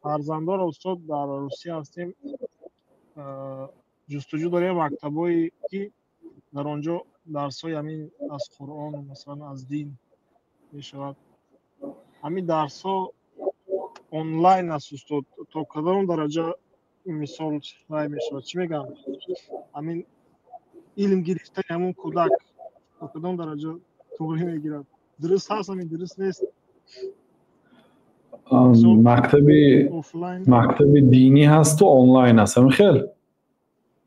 فرزندان استاد در روسیه هستیم، جستجو داریم مکتبایی که در آنجا درس‌های همین از قرآن و مثلا از دین می شود. همین درس‌ها آنلاین است استاد. تا کدام درجه مثال رای می شود؟ چی میگم؟ همین علم گرفتن همون کودک تا کدام درجه توغی میگیرد؟ درست هست همین درست نیست؟ مکتب دینی هست و آنلاین هست همین خیلی؟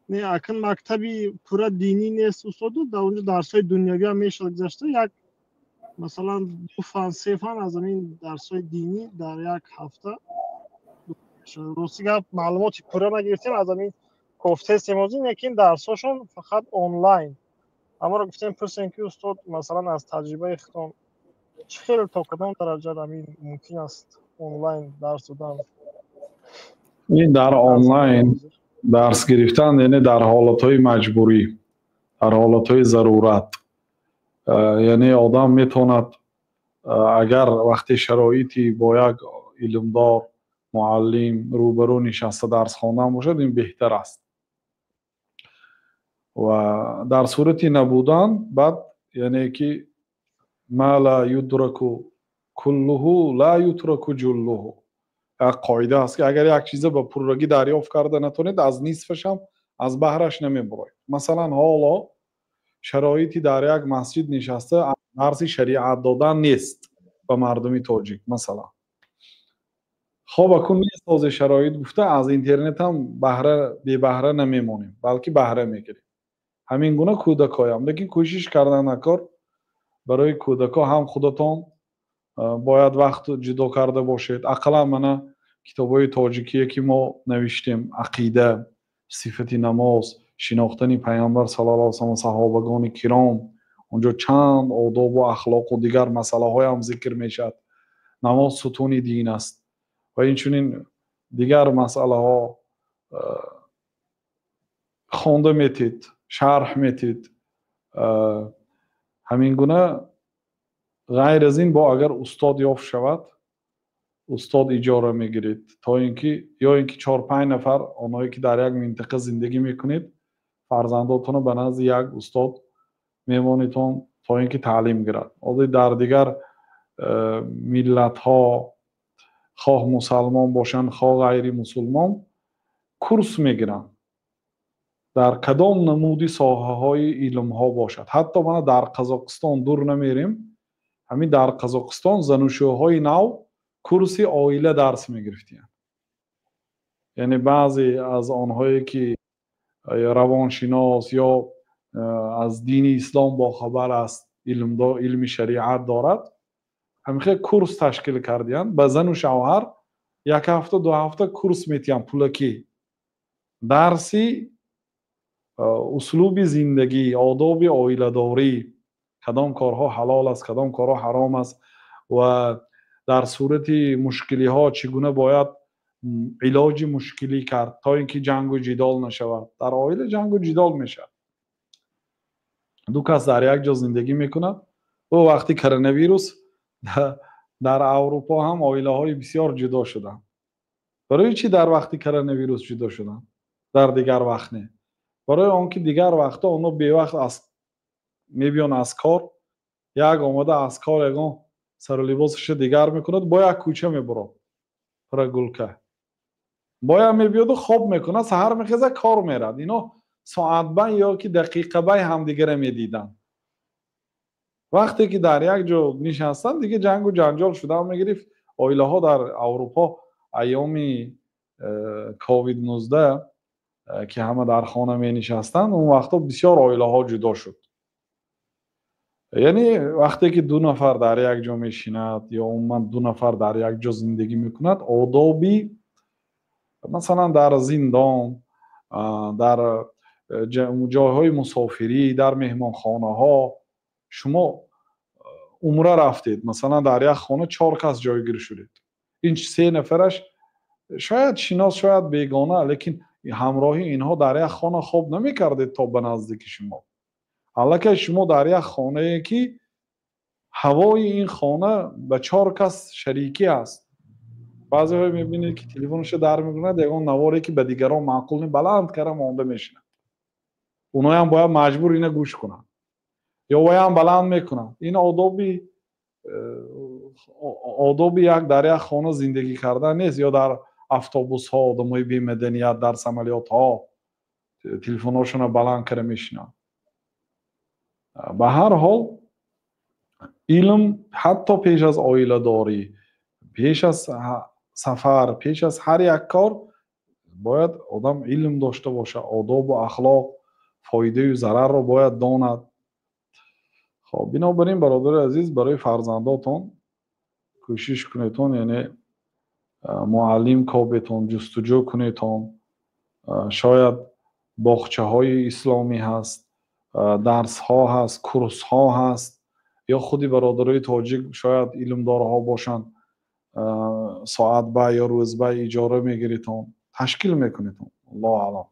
نه اکن مکتبی پورا دینی نیست استاد، در اونجا درس‌های دنیوی هم میشه گذاشته. یک مثلا 2 فن 3 فن از این درس‌های دینی در یک هفته روسی گپ معلوماتی پورا نگرفتیم از این گفته سیموزین، یکین درساشون فقط آنلاین. اما رو گفتیم پرسن که استاد مثلا از تجربه خودتون چه تا کدام درجه همین ممکن است آنلاین درس دادن؟ این در آنلاین درس گرفتن یعنی در حالتهای مجبوری، در حالتهای ضرورت، یعنی آدم میتوند اگر وقتی شرایطی با یک علمدار معلم روبرو نشسته درس خواندن باشد این بهتر است. و در صورتی نبودن بعد یعنی که ما لا یدرک کله لا یترک جله، یک قاعده است که اگر یک چیز به پررگی دریافت کرده نتونید از نصفش هم از بهرش نمیبرید. مثلا حالا شرایطی در یک مسجد نشسته درس شریعت دادن نیست به مردمی تاجیک مثلا، خب اکن نیست شرایط گفته از اینترنت هم بی بهره نمیمونیم بلکه بهره میگیریم. همین گونه کودکای هم لیکن کوشش کردن نکار برای کودکا هم خودتون باید وقت جدا کرده باشید. اقلا من کتابای تاجیکیه که ما نوشتیم، عقیده، صفت نماز، شناختن پیامبر صلی الله علیه و سلم، صحابگان کرام، اونجا چند آداب و اخلاق و دیگر مسئله های هم ذکر میشد. نماز ستون دین است و اینچنین دیگر مسئله ها خوانده میتید، شرح میتید. همین گونه غیر از این با اگر استاد یافت شود استاد اجاره میگیرید تا اینکه یا اینکه 4-5 نفر اونایی که در یک منطقه زندگی میکنید فرزنداتون به نزد یک استاد میمونیتون تا اینکه تعلیم گیرد. ولی در دیگر ملت ها خواه مسلمان باشن خواه غیر مسلمان کورس میگیرن در کدام نمودی ساحه های علم ها باشد. حتی ما در قزاقستان دور نمیریم، همین در قزاقستان زناشویهای نو کورس عائله درس میگرفتیم. یعنی بعضی از آنهایی که روانشناس یا از دین اسلام با خبر است، علم شریعت دارد، همین کورس تشکیل کردیم. به زن و شوهر 1 هفته 2 هفته کورس میتیم پولکی درسی اسلوب زندگی، آداب عائله داری، کدام کارها حلال است کدام کارها حرام است و در صورت مشکلی ها چگونه باید علاج مشکلی کرد تا اینکه جنگ و جدال نشود. در عائله جنگ و جدال میشه، 2 کس در یک جا زندگی میکنند و وقتی کرونا ویروس در اروپا هم عائله های بسیار جدا شدند. برای چی در وقتی کرونا ویروس جدا شدند؟ در دیگر وقت نه. برای آنکه دیگر وقتا اونا به وقت از میبیان از کار، یک آمده از کار یکان سر لباسش دیگر میکند با یک کوچه میبرد پر گلکه باید میبیاد و خواب میکنه، سحر میخیزه کار میرد. اینا ساعت بین یا که دقیقه بین هم دیگر میدیدن. وقتی که در یک جا نشستن دیگه جنگ و جنجال شده هم میگرفت. عائله ها در اروپا ایام کووید 19 که همه در خانه می نشستن اون وقتا بسیار عائله ها جدا شد. یعنی وقتی که 2 نفر در یک جا میشیند یا عموما 2 نفر در یک جا زندگی میکند، آدابی مثلا در زندان، در جایهای مسافری، در مهمانخانه ها شما عمره رفتید، مثلا در یک خانه 4 کس جایگیر شدید، این 3 نفرش شاید شناس شاید بیگانه لیکن همراهی اینها در یک خانه خواب نمی کردید تا به نزدیک شما. حالا که شما در یک خانه که هوای این خانه به 4 کس شریکی است، بعضی های میبینید که تلفنش در میکنه دیگه نواری که به دیگران معقول نی بلند کرده مونده میشینه. اونها هم باید مجبور اینه گوش کنن یا وای هم بلند میکنن. این آدابی یک در یک خانه زندگی کردن نیست یا در اتوبوس ها آدمای بی مدنیت در سمالیات ها تلفناشون بلند کرده میشینن. به هر حال علم حتی پیش از عائله داری، پیش از سفر، پیش از هر یک کار باید آدم علم داشته باشه. آداب و اخلاق، فایده و ضرر رو باید داند. خب بنابراین برادر عزیز برای فرزنداتون کوشش کنیتون، یعنی معلم کابتون جستجو کنیتون. شاید باغچه های اسلامی هست، درس ها هست، کورس ها هست، یا خودی برادرای تاجیک شاید علم داره ها باشن، ساعت به یا روز به اجاره میگیریتون، تشکیل میکنیتون. الله اعلم.